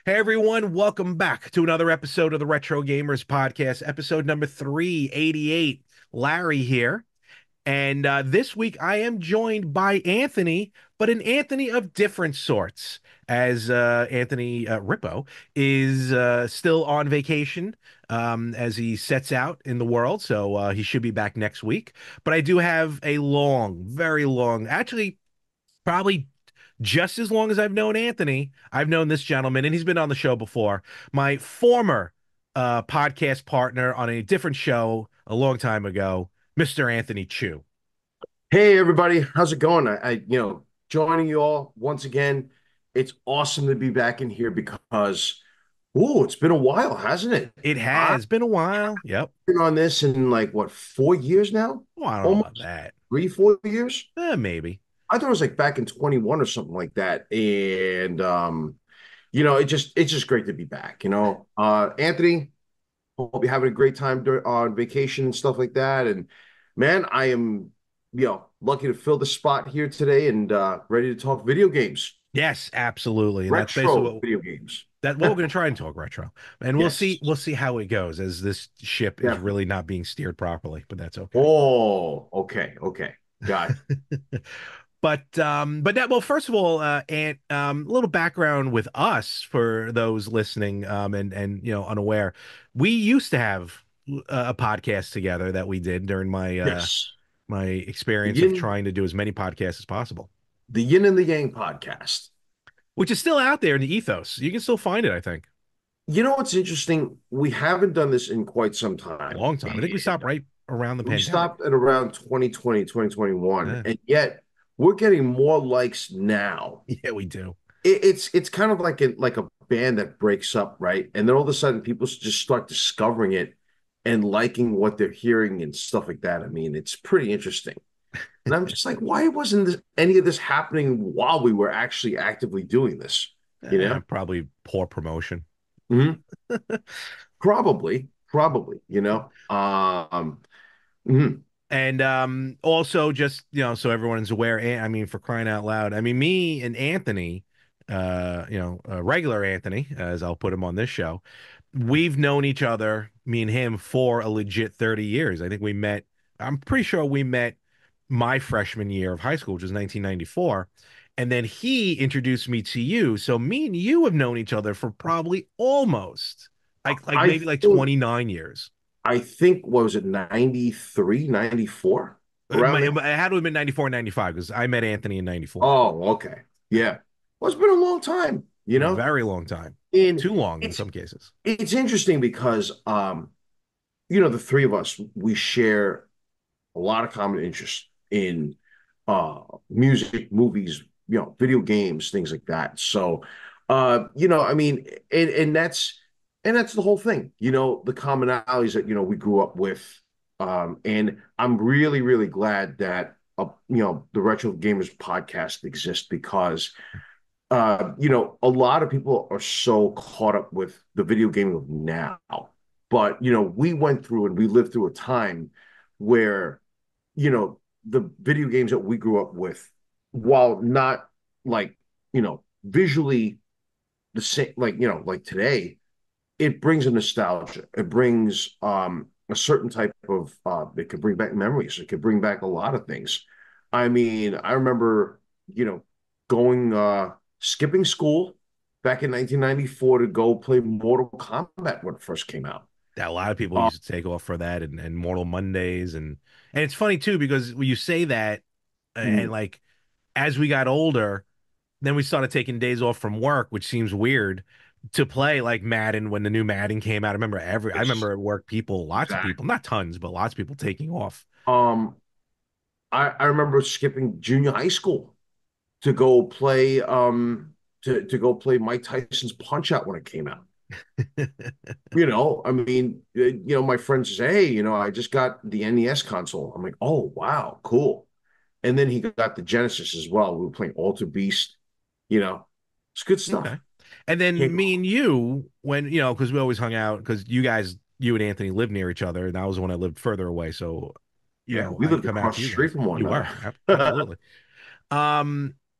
Hey everyone, welcome back to another episode of the Retro Gamers Podcast, episode number 388. Larry here. And this week I am joined by Anthony, but an Anthony of different sorts, as Anthony Rippo is still on vacation as he sets out in the world. So he should be back next week. But I do have a long, very long, actually, probably just as long as I've known Anthony, I've known this gentleman, and he's been on the show before. My former podcast partner on a different show a long time ago, Mr. Anthony Chu. Hey everybody, how's it going? Joining you all once again. It's awesome to be back in here because, it's been a while, hasn't it? It I've has been a while. Yep. been on this in like what, 4 years now? Well, I don't know about Almost that. 3, 4 years. Maybe. I thought it was like back in 21 or something like that. And it's just great to be back. Anthony, hope you're having a great time on vacation and stuff like that. And man, I am, lucky to fill the spot here today and ready to talk video games, Yes, absolutely. And that's basically retro video games. what we're going to try and talk retro. And we'll Yes, see how it goes as this ship is definitely. really not being steered properly, but that's okay. Oh, okay, okay, got it. But that, well, first of all, and a little background with us for those listening, and unaware. We used to have a podcast together that we did during Yes, my the experience of yin, trying to do as many podcasts as possible, the yin and the yang podcast. which is still out there in the ethos. You can still find it, I think. You know what's interesting? We haven't done this in quite some A time. long time. I think we And stopped right around the we pandemic. stopped at around 2020, 2021, Yeah, and yet we're getting more likes now. yeah, we do. It's kind of like a band that breaks up, right? And then all of a sudden people just start discovering it and liking what they're hearing and stuff like that. I mean, it's pretty interesting. And I'm just like, why wasn't any of this happening while we were actually actively doing this? You know? Probably poor promotion. Mhm. Probably, mhm. And also just, so everyone's aware, I mean, for crying out loud, I mean, me and Anthony, regular Anthony, as I'll put him on this show, we've known each other, me and him, for a legit 30 years. I think I'm pretty sure we met my freshman year of high school, which was 1994. And then he introduced me to you. So me and you have known each other for probably almost like I maybe like think 29 years. I think what was it, 93, 94, around It there? had to have been 94, 95 because I met Anthony in 94. Oh, okay. Yeah. Well, it's been a long time, Very long time. And Too long in it's some cases. it's interesting because the three of us, we share a lot of common interests in music, movies, video games, things like that. So I mean, and that's the whole thing, the commonalities that we grew up with. And I'm really, really glad that the Retro Gamers podcast exists because a lot of people are so caught up with the video game of now. But, we went through and we lived through a time where, the video games that we grew up with, while not like, visually the same, like today, it brings a nostalgia. It brings a certain type of, it could bring back memories. It could bring back a lot of things. I mean, I remember, going, skipping school back in 1994 to go play Mortal Kombat when it first came out. That a lot of people Uh, used to take off for that and Mortal Mondays and it's funny too because when you say that and mm, like as we got older, then we started taking days off from work, which seems weird to play like Madden when the new Madden came out. I yes, remember at work lots of people, exactly. not tons, but lots of people taking off. Um, I remember skipping junior high school to go play to go play Mike Tyson's Punch Out when it came out. I mean, my friends say, hey, I just got the NES console. I'm like, oh wow, cool. And then he got the Genesis as well. We were playing Alter Beast, you know, it's good stuff. Okay. And then Can't me go. and you, when, because we always hung out, because you and Anthony lived near each other, and I was the one that lived further away. So Yeah, we I'd lived come out across to the you street guys. from one You another. were absolutely.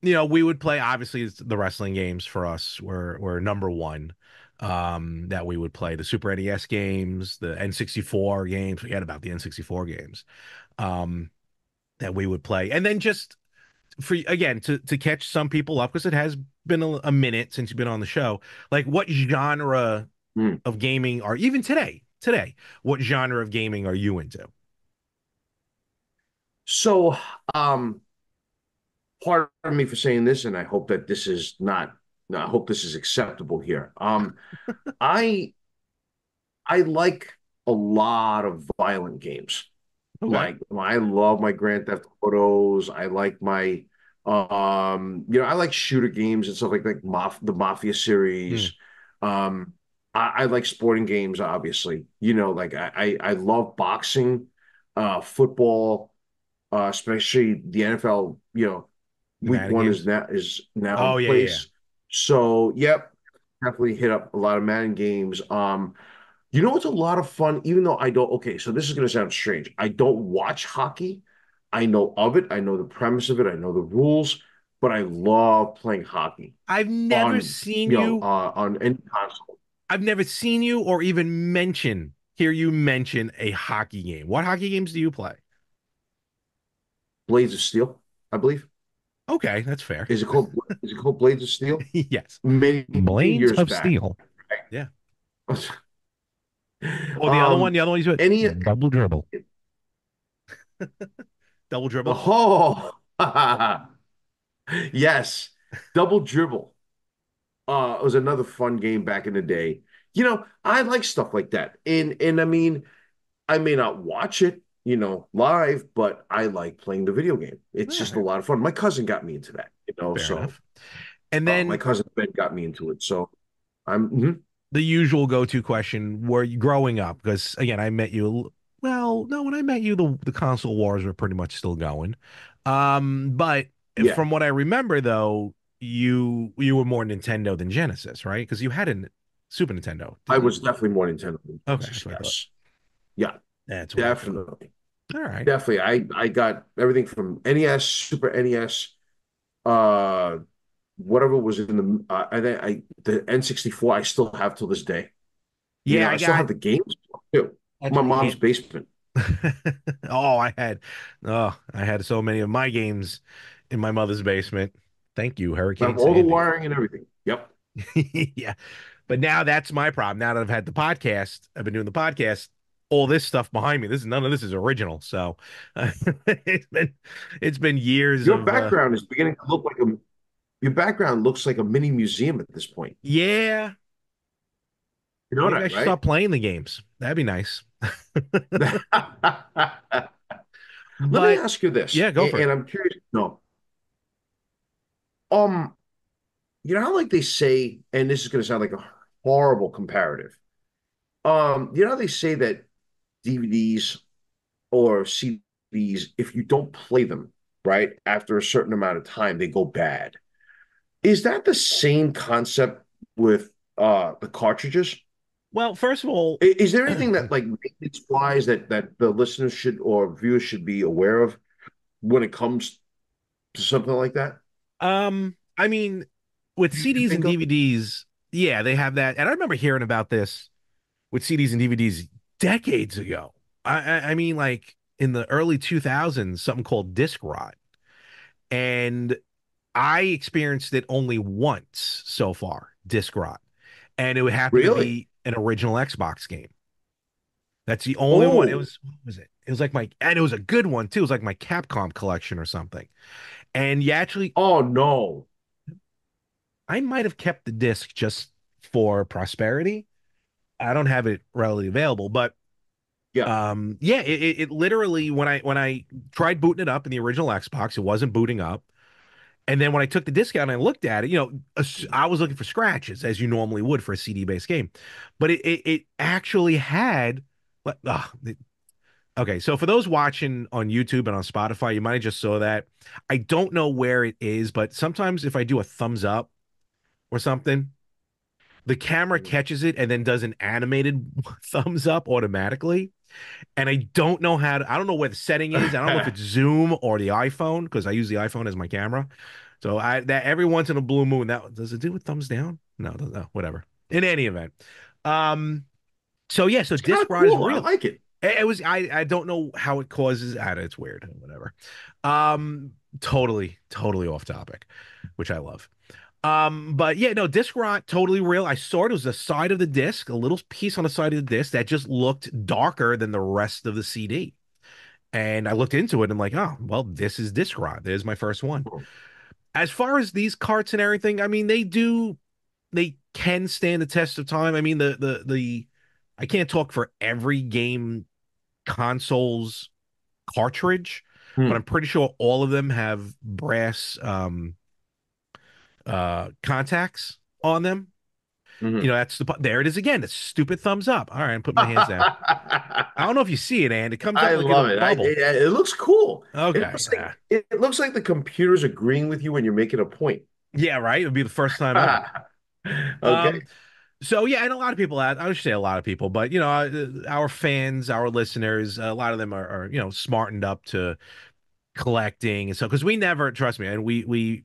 We would play, obviously it's the wrestling games for us were number one. That we would play the Super NES games, the N64 games. Forget about the N64 games. Um, that we would play. And then just for again to catch some people up, because it has been a minute since you've been on the show. Like what genre Mm. of gaming are even today, what genre of gaming are you into? So, um, pardon me for saying this, and I hope that this is not. No, I hope this is acceptable here. I I like a lot of violent games. Okay. Like I love my Grand Theft Autos. I like my I like shooter games and stuff like the Mafia Hmm. series. Um, I like sporting games, obviously. Like I love boxing, football, especially the NFL. The Week Madden one games. is now in Oh yeah, yeah. place. So, yep, definitely hit up a lot of Madden games. It's a lot of fun, even though I don't. Okay, so this is going to sound strange. I don't watch hockey. I know of it. I know the premise of it. I know the rules, but I love playing hockey I've never on, seen you. on any console. I've never seen you or even hear you mention a hockey game. What hockey games do you play? Blades of Steel, I believe. Okay, that's fair. Is it called Blades of Steel? Yes. Many Blades years of back. Steel. Yeah. Or Um, the other one you any said, double dribble. Double dribble. oh yes, Double Dribble. It was another fun game back in the day. I like stuff like that. And I mean, I may not watch it, live, but I like playing the video game. It's All just a right, lot of fun. My cousin got me into that, fair so enough. And my then cousin Ben got me into it. So I'm the usual go-to question, were you growing up? Because again, I met you. Well, no, when I met you, the console wars were pretty much still going. But yeah, from what I remember, though, you were more Nintendo than Genesis, right? Because you had a Super Nintendo, I didn't you? was definitely more Nintendo than Okay, Genesis. that's what I thought. Yes. Yeah, That's what I thought. definitely. All right. Definitely. I got everything from NES, Super NES, uh whatever was in the N64 I still have till this day. Yeah, I I still got have the games too. My actually mom's hit. basement. Oh, I had so many of my games in my mother's basement. Thank you, I Hurricane have all the Sandy. wiring and everything. Yep. Yeah. But now that's my problem. Now that I've had the podcast, I've been doing the podcast, all this stuff behind me. None of this is original. So it's been it's been years Your of background is beginning to look like a your background looks like a mini museum at this point. yeah, You know maybe I that, should right? stop playing the games. That'd be nice. Let me But ask you this, yeah, go for it. and I'm curious. No, um, how like they say, and this is going to sound like a horrible comparative. How they say that DVDs or CDs, if you don't play them right after a certain amount of time, they go bad. Is that the same concept with the cartridges? Well, first of all, Is there anything that like maintenance wise that the listeners should or viewers should be aware of when it comes to something like that? I mean, with You can CDs and think of? DVDs, yeah, they have that. And I remember hearing about this with CDs and DVDs decades ago. I mean, like in the early 2000s, something called disc rot. And I experienced it only once so far, disc rot. And it would happen to Really? be an original Xbox game. That's the only one. Oh, What was it? It was like and it was a good one too. It was like my Capcom collection or something. And you actually, oh no. I might have kept the disc just for prosperity. I don't have it readily available, but Yeah. yeah, it literally when I tried booting it up in the original Xbox, it wasn't booting up. And then when I took the disc out and I looked at it, I was looking for scratches as you normally would for a CD-based game, but it actually had. Okay, so for those watching on YouTube and on Spotify, you might have just saw that. I don't know where it is, but sometimes if I do a thumbs up or something, the camera catches it and then does an animated thumbs up automatically. and I don't know I don't know where the setting is. I don't know if it's Zoom or the iPhone because I use the iPhone as my camera. So I that every once in a blue moon, that does it do with thumbs down? No, no, whatever. In any event, um, so yeah, so It's kind disc of rot is cool. I real. like it. It was I don't know how it causes. It's weird. Whatever. Um, totally off topic, which I love. But yeah, no, disc rot, totally real. I saw it was the side of the disc, a little piece on the side of the disc that just looked darker than the rest of the CD. And I looked into it and I'm like, oh, well, this is disc rot. There's my first one. As far as these carts and everything, I mean, they can stand the test of time. I mean, the I can't talk for every game console's cartridge, but Hmm. I'm pretty sure all of them have brass contacts on them. You know, Hmm. that's there it is again. The stupid thumbs up. All right, I'm putting my hands down. I don't know if you see it, and it comes up I like in a love it. bubble. It looks cool. Okay. It looks like the computer's agreeing with you when you're making a point. Yeah, right. It would be the first time ever. Okay. Um, so yeah, and a lot of people, I would say a lot of people, but you know, our fans, our listeners, a lot of them are you know smartened up to collecting and so because we never trust me, and we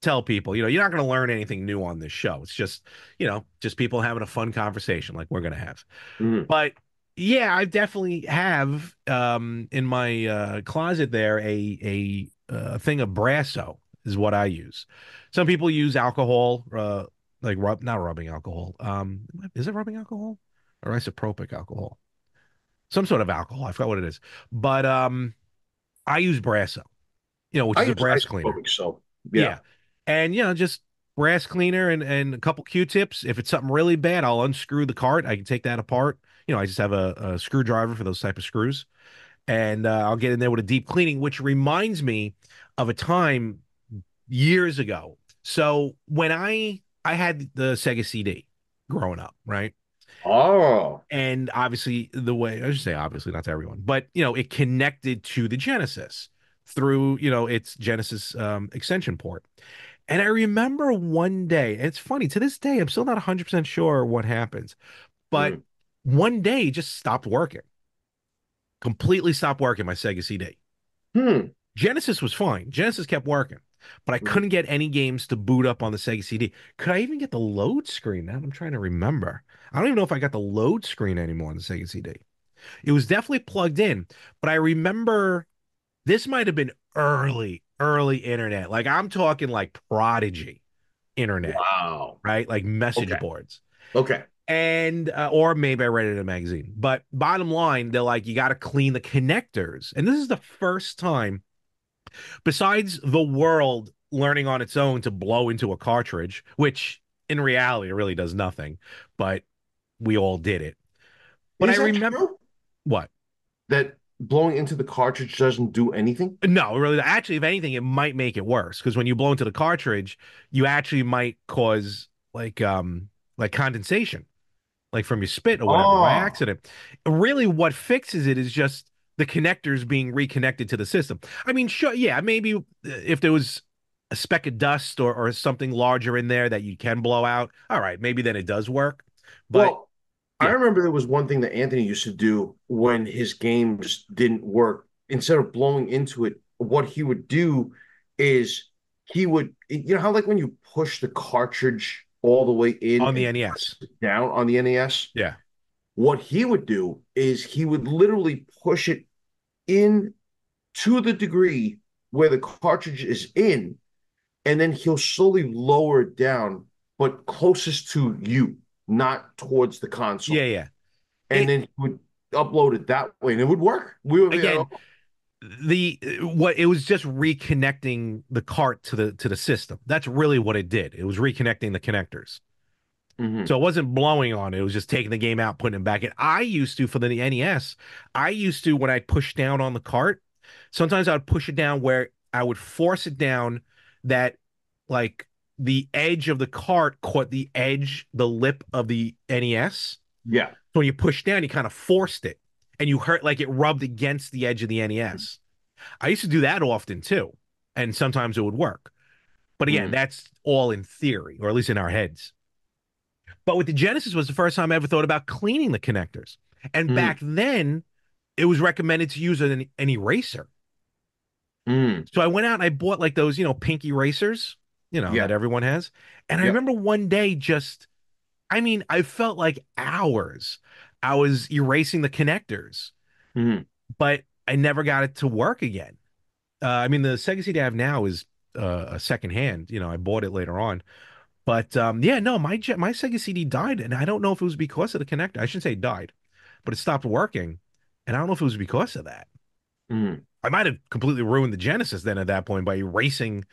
tell people, you know, you're not going to learn anything new on this show. It's just you know just people having a fun conversation like we're going to have. Mhm. But yeah, I definitely have in my closet there a thing of Brasso is what I use. Some people use alcohol, like not rubbing alcohol. Is it rubbing alcohol or isopropyl alcohol? Some sort of alcohol. I forgot what it is. But I use Brasso, you know, which I is a use brass cleaner. isopropyl, so yeah. Yeah. And you know, just brass cleaner and a couple Q-tips. If it's something really bad, I'll unscrew the cart. I can take that apart. You know, I just have a screwdriver for those type of screws. And I'll get in there with a deep cleaning, which reminds me of a time years ago. So when I had the Sega CD growing up, right? Oh. And obviously the way I should say obviously not to everyone, but you know, it connected to the Genesis through, you know, its Genesis extension port. And I remember one day, and it's funny, to this day, I'm still not 100% sure what happens, but Mhm. one day it just stopped working, completely stopped working, my Sega CD. Hmm. Genesis was fine. Genesis kept working, but I Mhm. couldn't get any games to boot up on the Sega CD. Could I even get the load screen? Now I'm trying to remember. I don't even know if I got the load screen anymore on the Sega CD. It was definitely plugged in, but I remember this might have been early internet. Like I'm talking like Prodigy internet, Wow. right? Like message Okay. boards. Okay. And or maybe I read it in a magazine. But bottom line, they're like, you got to clean the connectors. And this is the first time, besides the world learning on its own to blow into a cartridge, which in reality it really does nothing, but we all did it. But I Is that remember true? what? That blowing into the cartridge doesn't do anything? No, really. Actually, if anything, it might make it worse because when you blow into the cartridge, you actually might cause like condensation, like from your spit or whatever by Oh. accident. Really, what fixes it is just the connectors being reconnected to the system. I mean, sure, yeah, maybe if there was a speck of dust or something larger in there that you can blow out, all right, maybe then it does work. But Well, I yeah, remember there was one thing that Anthony used to do when his games didn't work. Instead of blowing into it, what he would do is he would, you know how like when you push the cartridge all the way in on the and press NES, it down on the NES, yeah, what he would do is he would literally push it in to the degree where the cartridge is in, and then he'll slowly lower it down, but closest to you, not towards the yeah, console. yeah. And It then he would upload it that way, and it would work. We would be, again, the what it was just reconnecting the cart to the system. That's really what it did. It was reconnecting the connectors. mm-hmm. So it wasn't blowing on it. It was just taking the game out, putting it back in. I used to for the NES, I used to when I push down on the cart, sometimes I would push it down where I would force it down that like the edge of the cart caught the edge, the lip of the NES. Yeah. So when you push down, you kind of forced it and you hurt like it rubbed against the edge of the NES. I used to do that often too. And sometimes it would work. But again, Mm-hmm. that's all in theory, or at least in our heads. But with the Genesis was the first time I ever thought about cleaning the connectors. And back then, it was recommended to use an eraser. Mm. So I went out and I bought like those, pink erasers, that Yeah. everyone has. And I Yep. remember one day I mean, I felt like hours. I was erasing the connectors, Mm. but I never got it to work again. I mean, the Sega CD I have now is a second hand. I bought it later on. But yeah, no, my Sega CD died, and I don't know if it was because of the connector. I shouldn't say it died, but it stopped working, and I don't know if it was because of that. Mm. I might have completely ruined the Genesis then at that point by erasing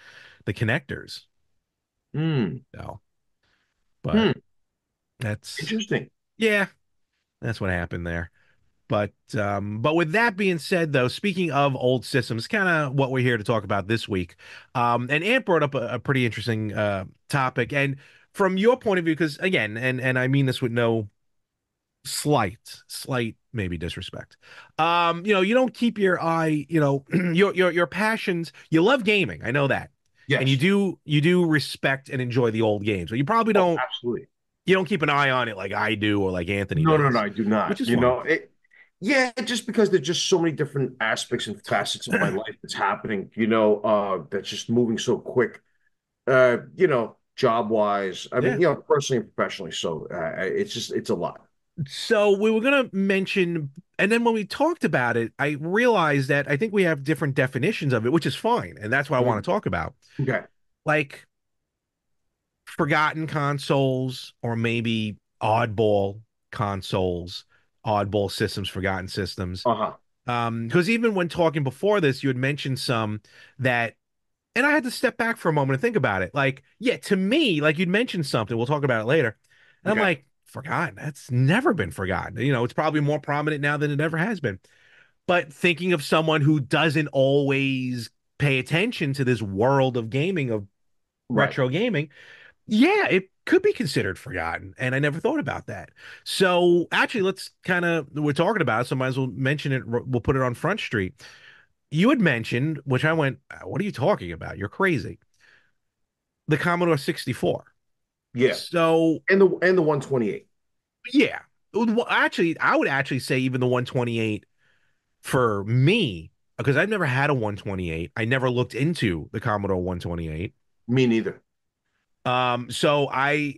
the connectors. Mm. No, but Hmm. that's Interesting. yeah, that's what happened there. But with that being said, though, speaking of old systems, kind of what we're here to talk about this week. And Ant brought up a pretty interesting topic, and from your point of view, because again, and I mean this with no slight maybe disrespect. You don't keep your eye, your passions. You love gaming, I know that, and Yes. you do respect and enjoy the old games, but you probably Oh, don't absolutely. you don't keep an eye on it like I do or like Anthony No, no, no, does, I do which not. is fine. Yeah, just because there's just so many different aspects and facets of my life that's happening, that's just moving so quick, job wise. I mean, Yeah. personally and professionally. So it's a lot. So we were gonna mention, and then when we talked about it, I realized that I think we have different definitions of it, which is fine, and that's what I want Mm. to talk about. Okay. Like forgotten consoles, or maybe oddball consoles, oddball systems, forgotten systems. Uh-huh. Because even when talking before this, you had mentioned some that, and I had to step back for a moment and think about it. Like, yeah, to me, like you'd mentioned something, we'll talk about it later. And I'm Okay. like, forgotten. That's never been forgotten. It's probably more prominent now than it ever has been. But thinking of someone who doesn't always pay attention to this world of gaming, of Right. retro gaming, yeah, it could be considered forgotten. And I never thought about that. So actually, let's we're talking about it, so might as well mention it. We'll put it on Front Street. You had mentioned, which I went, what are you talking about? You're crazy. The Commodore 64. Yeah. So And the 128. yeah, well, actually, I would actually say even the 128 for me, because I've never had a 128. I never looked into the Commodore 128. Me neither. So I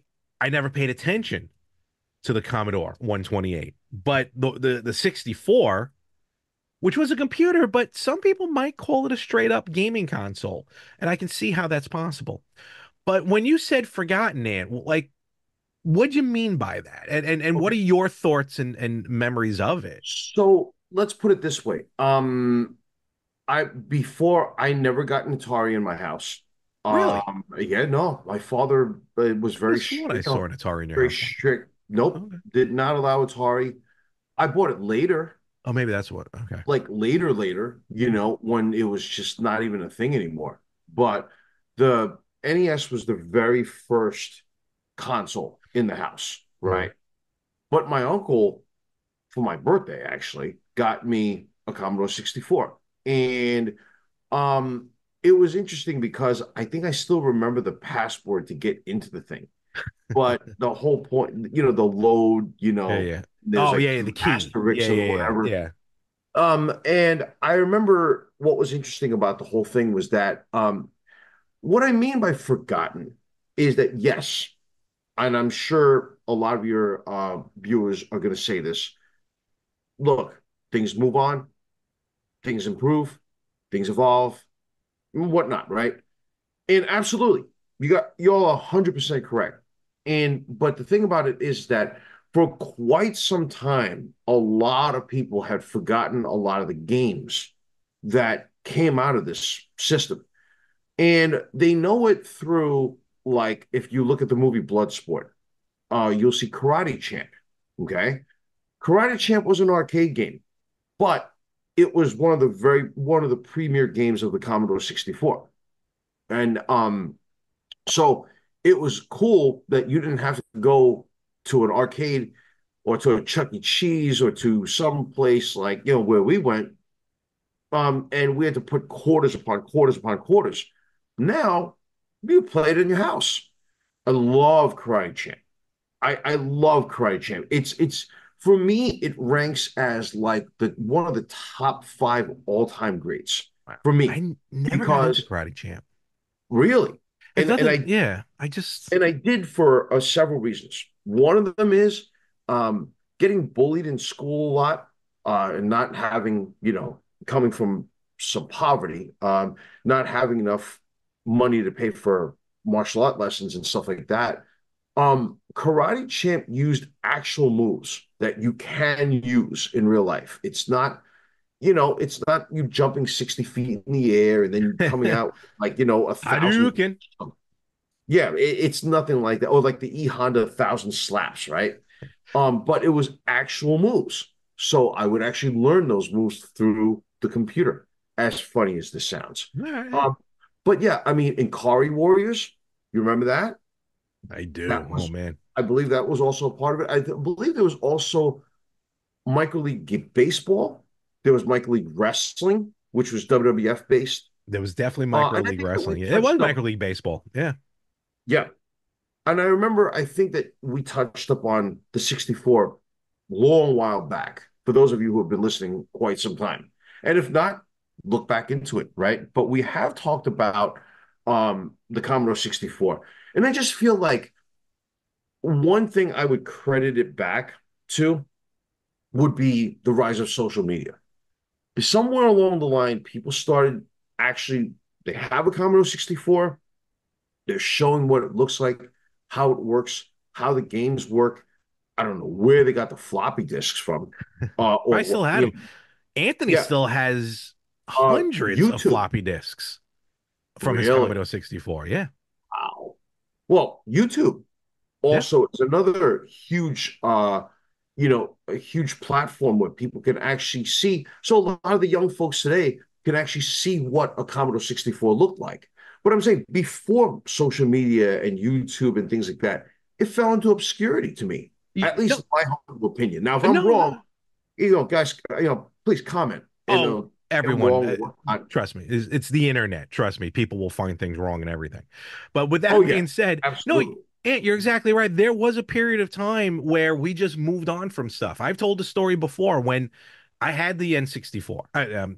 never paid attention to the Commodore 128. But the 64, which was a computer, but some people might call it a straight up gaming console, and I can see how that's possible. But when you said forgotten, Ant, like what do you mean by that? And what Okay. are your thoughts and memories of it? So let's put it this way. I never got an Atari in my house. Really? Yeah, no, my father was I could have very, sworn I saw an Atari in your very house one. strict. Nope, Okay. did not allow Atari. I bought it later, Oh, maybe that's what. Okay. like later, when it was just not even a thing anymore. But the NES was the very first console in the house, Mhm. right? But my uncle, for my birthday, actually, got me a Commodore 64. And um, it was interesting because I think I still remember the password to get into the thing. But the whole point, the load, Yeah, yeah. there's Oh, like yeah, yeah. The some key. Yeah, asterisks yeah, and yeah, whatever. yeah. And I remember what was interesting about the whole thing was that what I mean by forgotten is that yes, and I'm sure a lot of your viewers are going to say this. Look, things move on, things improve, things evolve, and whatnot, right? And absolutely, you're all 100% correct. And but the thing about it is that for quite some time, a lot of people had forgotten a lot of the games that came out of this system. And they know it through, like, if you look at the movie Bloodsport, you'll see Karate Champ. Okay. Karate Champ was an arcade game, but it was one of the premier games of the Commodore 64. And so it was cool that you didn't have to go to an arcade or to a Chuck E. Cheese or to some place like, where we went. And we had to put quarters upon quarters upon quarters. Now you play it in your house. I love Karate Champ. I love Karate Champ. It's For me, it ranks as like the one of the top five all-time greats Wow. for me Never got into because Karate Champ. really, It's and nothing. I Yeah, I just and I did for several reasons. One of them is getting bullied in school a lot and not having, coming from some poverty, not having enough money to pay for martial art lessons and stuff like that. Karate Champ used actual moves that you can use in real life. It's not you jumping 60 feet in the air and then coming out like, 1,000. Hadouken. Yeah, it's nothing like that. Or like the E Honda 1,000 slaps, right? But it was actual moves. So I would actually learn those moves through the computer, as funny as this sounds. All right. Um, but yeah, I mean, Inkari Warriors, you remember that? I do. That Oh was, man. I believe that was also a part of it. Believe there was also Michael League Baseball. There was Michael League Wrestling, which was WWF based. There was definitely micro And I league think that we wrestling. It was touched up, micro league baseball. Yeah. yeah, and I remember, I think that we touched up on the 64 long while back, for those of you who have been listening quite some time. And if not, look back into it, right? But we have talked about the Commodore 64. And I just feel like one thing I would credit it back to would be the rise of social media. Somewhere along the line, people started actually, they have a Commodore 64, they're showing what it looks like, how it works, how the games work. I don't know where they got the floppy disks from. I still had them. Anthony Yeah, still has hundreds of YouTube. floppy disks from his Really? Commodore 64. Yeah. Wow. Well, YouTube Yeah. also is another huge, a huge platform where people can actually see. So a lot of the young folks today can actually see what a Commodore 64 looked like. But I'm saying before social media and YouTube and things like that, it fell into obscurity to me, at least No, in my humble opinion. Now, if I'm no, wrong, no. guys, please comment and Oh, I'm everyone, wrong or whatnot. trust me, it's the internet. Trust me, people will find things wrong and everything. But with Oh that yeah, being said, no, absolutely. Ant, you're exactly right. There was a period of time where we just moved on from stuff. I've told the story before when I had the N64, the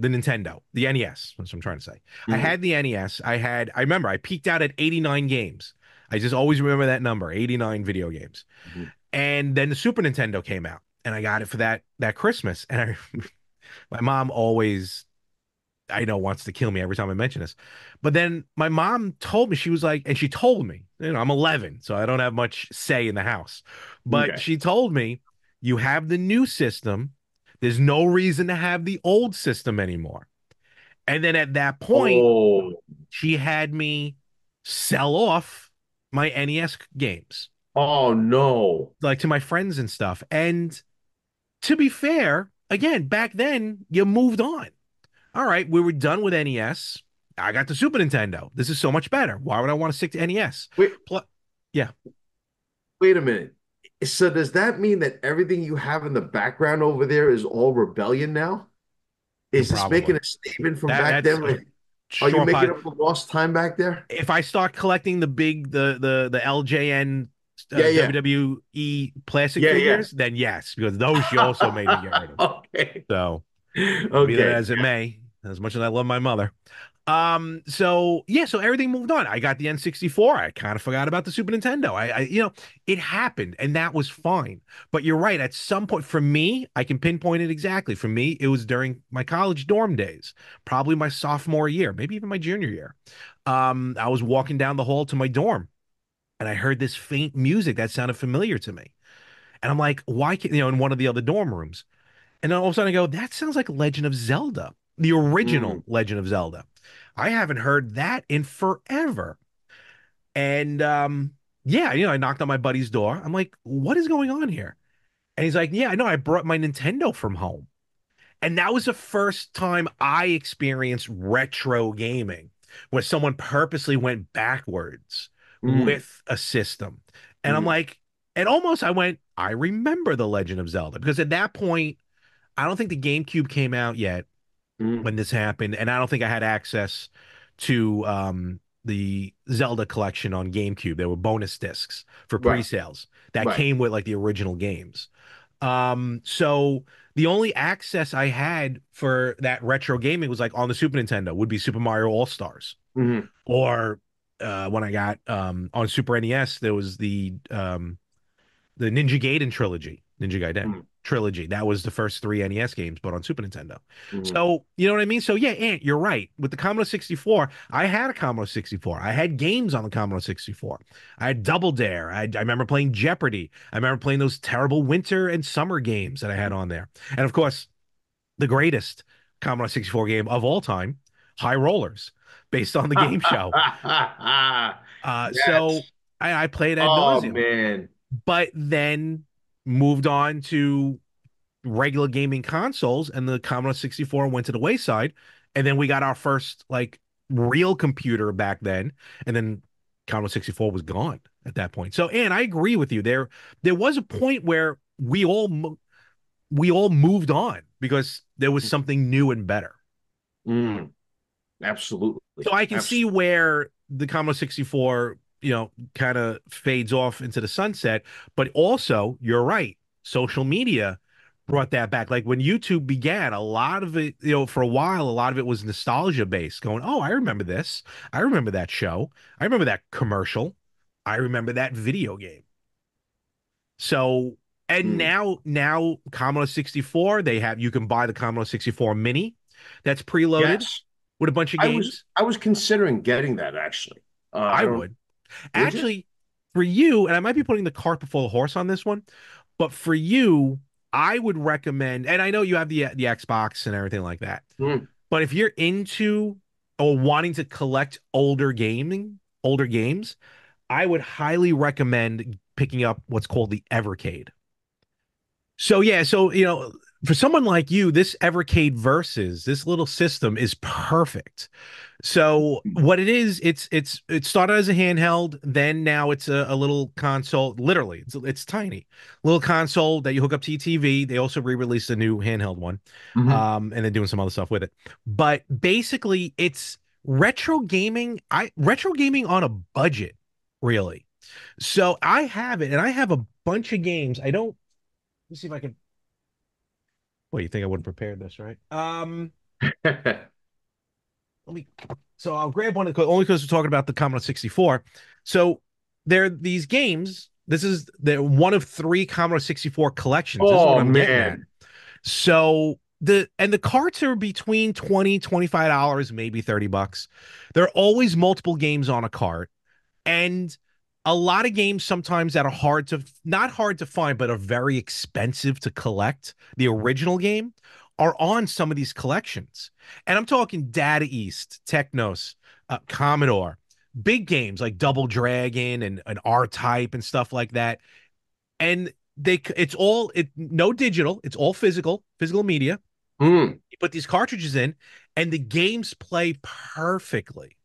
Nintendo, the NES. That's what I'm trying to say. I Mm-hmm. had the NES. I remember I peaked out at 89 games. I just always remember that number, 89 video games. Mm-hmm. And then the Super Nintendo came out, and I got it for that Christmas. And my mom always, I know, wants to kill me every time I mention this. But then my mom told me, she was like, and she told me, I'm 11, so I don't have much say in the house. But Okay. she told me, you have the new system. There's no reason to have the old system anymore. And then at that point, Oh, she had me sell off my NES games, oh no. like to my friends and stuff. And to be fair, again, back then you moved on. All right, we were done with NES. I got the Super Nintendo. This is so much better. Why would I want to stick to NES? Wait, Yeah, wait a minute. So does that mean that everything you have in the background over there is all rebellion now? Is this making probably. a statement from back That's then? a Like, are you strong making pot. up for lost time back there? If I start collecting the big the LJN Yeah, yeah, WWE plastic yeah, yeah. figures, then yes, because those she also made me get rid of. Okay, So be that okay. as it may, as much as I love my mother. So yeah, so everything moved on. I got the N64. I kind of forgot about the Super Nintendo. It happened and that was fine. But you're right, at some point for me, I can pinpoint it exactly. For me, it was during my college dorm days, probably my sophomore year, maybe even my junior year. I was walking down the hall to my dorm and I heard this faint music that sounded familiar to me. And I'm like, why can't, in one of the other dorm rooms. And then all of a sudden I go, that sounds like Legend of Zelda, the Mm, original Legend of Zelda. I haven't heard that in forever. And yeah, I knocked on my buddy's door. I'm like, what is going on here? And he's like, yeah, I know. I brought my Nintendo from home. And that was the first time I experienced retro gaming, where someone purposely went backwards mm, with a system. And I'm mm, like, and almost I went, I remember The Legend of Zelda because at that point, I don't think the GameCube came out yet mm. when this happened, and I don't think I had access to the Zelda collection on GameCube. There were bonus discs for Right, pre-sales that right. came with like the original games. So the only access I had for that retro gaming was like on the Super Nintendo would be Super Mario All Stars, Hmm. or when I got on Super NES there was the Ninja Gaiden trilogy, Ninja Gaiden Hmm. trilogy. That was the first three NES games, but on Super Nintendo. Hmm. So, you know what I mean? So, yeah, Ant, you're right. With the Commodore 64, I had a Commodore 64. I had games on the Commodore 64. I had Double Dare. I remember playing Jeopardy. I remember playing those terrible winter and summer games that I had on there. And of course, the greatest Commodore 64 game of all time, High Rollers, based on the game show. So Yes. I played ad Oh nauseum, man. but then moved on to regular gaming consoles, and the Commodore 64 went to the wayside. And then we got our first like real computer back then, and then Commodore 64 was gone at that point. So, and I agree with you. There was a point where we all moved on because there was something new and better. Mm, So absolutely. I can see Absolutely. where the Commodore 64, kind of fades off into the sunset. But also, you're right. Social media brought that back. Like when YouTube began, a lot of it, for a while, a lot of it was nostalgia based, going, oh, I remember this. I remember that show. I remember that commercial. I remember that video game. So, and Mm. now Commodore 64, you can buy the Commodore 64 Mini that's preloaded Yes. with a bunch of I was games. I was considering getting that actually. I I don't would. would you? Actually, for you, and I might be putting the cart before the horse on this one, but for you, I would recommend, and I know you have the Xbox and everything like that, Mm. but if you're into or wanting to collect older games, I would highly recommend picking up what's called the Evercade. So yeah, so for someone like you, this Evercade Versus, this little system is perfect. So what it is, it started as a handheld, then now it's a little console. Literally, it's tiny, little console that you hook up to your TV. They also re-released a new handheld one, Hmm. and they're doing some other stuff with it. But basically, it's retro gaming on a budget, really. So I have it, and I have a bunch of games. I don't. Let me see if I can. Well, you think I wouldn't prepare this, right? Let me. So I'll grab one only because we're talking about the Commodore 64. So there are these games. They're one of three Commodore 64 collections. This is what Oh I'm getting at. man. So the carts are between 20, $25, maybe $30. There are always multiple games on a cart. And a lot of games sometimes that are not hard to find, but are very expensive to collect. The original game are on some of these collections. And I'm talking Data East, Technos, Commodore, big games like Double Dragon and R-Type and stuff like that. And it's all no digital, it's all physical media. Mm. You put these cartridges in, and the games play perfectly.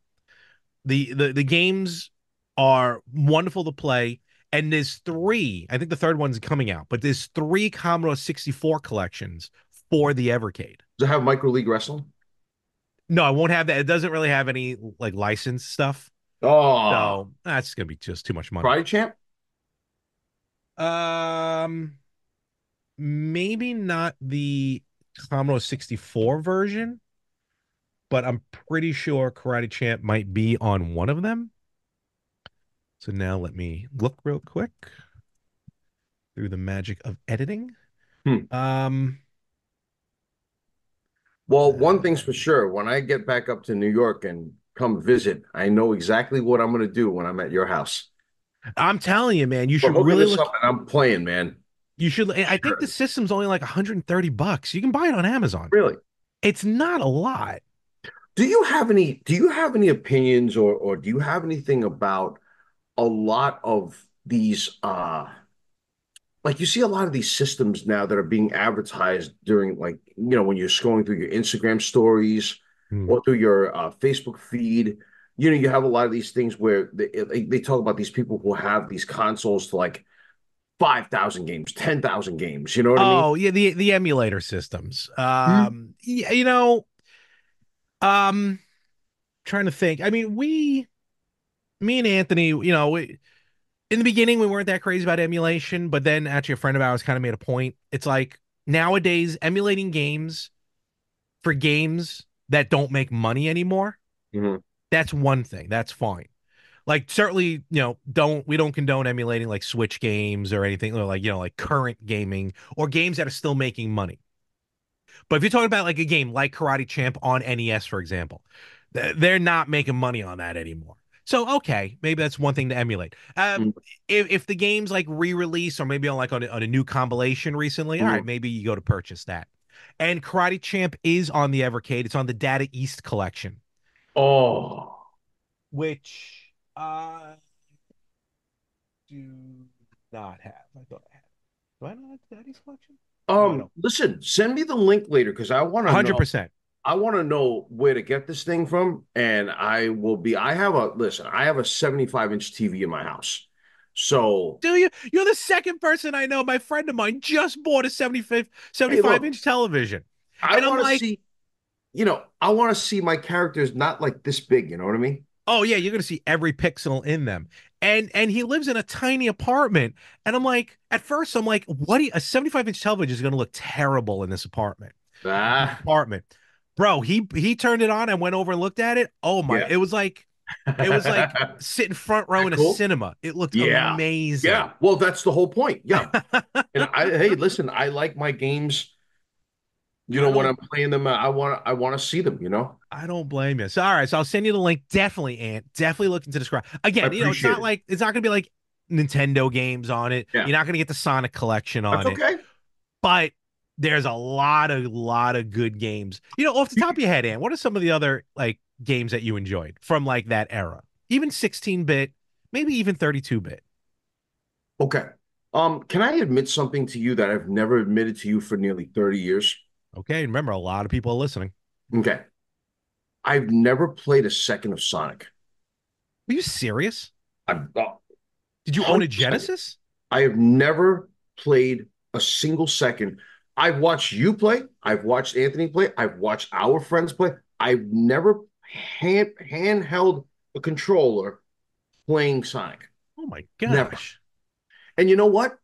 The games are wonderful to play, and there's three. I think the third one's coming out, but there's three Commodore 64 collections for the Evercade. Does it have micro league wrestling? No, I won't have that. It doesn't really have any like licensed stuff, Oh, so that's gonna be just too much money. Friday champ? Um, Maybe not the Commodore 64 version, but I'm pretty sure Karate Champ might be on one of them. So now let me look real quick through the magic of editing. Hmm. Um, Well, one thing's for uh, sure. When I get back up to New York and come visit, I know exactly what I'm going to do when I'm at your house. I'm telling you, man, you We're should hooking really this look. up and I'm playing, man. You should. I think the Sure. system's only like $130. You can buy it on Amazon. Really? It's not a lot. Do you have any opinions or do you have anything about a lot of these like you see a lot of these systems now that are being advertised during like when you're scrolling through your Instagram stories Hmm. or through your Facebook feed. You have a lot of these things where they talk about these people who have these consoles to like 5,000 games, 10,000 games. You know what I mean? Oh yeah, the emulator systems. Hmm. Yeah, trying to think. I mean, me and Anthony, in the beginning we weren't that crazy about emulation, but then actually a friend of ours kind of made a point. It's like nowadays emulating games for games that don't make money anymore, Mhm. that's one thing. That's fine. Like certainly, don't we don't condone emulating like Switch games or anything or like, like current gaming or games that are still making money. But if you're talking about like a game like Karate Champ on NES, for example, they're not making money on that anymore. So okay, maybe that's one thing to emulate. Mhm. If the game's like re-release or maybe on a new compilation recently, all right, Mhm. maybe you go to purchase that. And Karate Champ is on the Evercade. It's on the Data East collection, Oh, which do not have. I thought I had. Do I not have the Data East collection? No, I don't. listen, send me the link later because I want to know. 100%. I want to know where to get this thing from, and I will be. I have a listen. I have a 75-inch TV in my house, so Do you? You're the second person I know. My friend of mine just bought a hey, 75 look, inch television. I And I'm want to like, see. I want to see my characters not like this big. You know what I mean? oh yeah, you're gonna see every pixel in them. And he lives in a tiny apartment. And I'm like, at first I'm like, a 75-inch television is gonna look terrible in this apartment. This Ah, apartment. Bro, he turned it on and went over and looked at it. Oh my, yeah. it was like sitting front row That in a cool? cinema. It looked Yeah, amazing. yeah. Well, that's the whole point. Yeah, and hey, listen, I like my games. I When don't I'm playing them, I want to see them. I don't blame you. So, all right. So I'll send you the link. Definitely, Ant. Definitely look into the describe. I Again, appreciate it. it's not gonna be like Nintendo games on it. Yeah, You're not gonna get the Sonic collection that's on it, okay. but there's a lot of good games. Off the top of your head, Ant, what are some of the other like games that you enjoyed from like that era? Even 16-bit, maybe even 32-bit. Okay. Can I admit something to you that I've never admitted to you for nearly 30 years? Okay, remember a lot of people are listening. Okay. I've never played a second of Sonic. Are you serious? I'm Did you own a 100%. Genesis? I have never played a single second. I've watched you play. I've watched Anthony play. I've watched our friends play. I've never handheld a controller playing Sonic. Oh my Never. gosh. And you know what?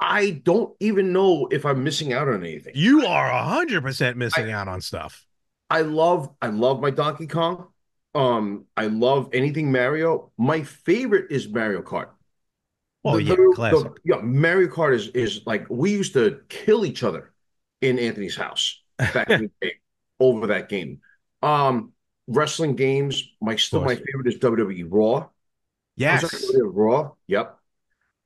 I don't even know if I'm missing out on anything. You are 100% I missing out on stuff. I love my Donkey Kong. I love anything Mario. My favorite is Mario Kart. Well, The yeah, the, the classic. yeah, Mario Kart is like we used to kill each other in Anthony's house back in the day over that game. Um, Wrestling games, my Course. favorite is WWE Raw. I'm sorry, Yes. WWE Raw. Yep.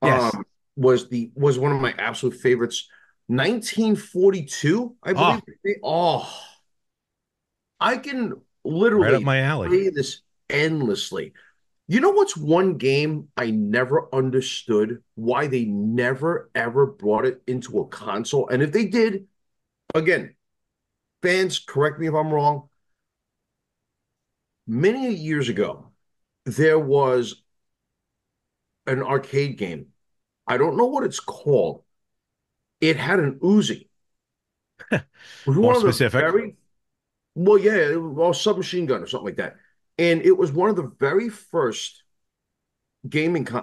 Yes. Was one of my absolute favorites. 1942, I Oh, believe. Oh, I can right up literally my alley. play this endlessly. You know what's one game I never understood why they never ever brought it into a console? And if they did, again, fans, correct me if I'm wrong. Many years ago, there was an arcade game. I don't know what it's called. It had an Uzi. It was More one of the specific. very well, yeah, well, submachine gun or something like that. And it was one of the very first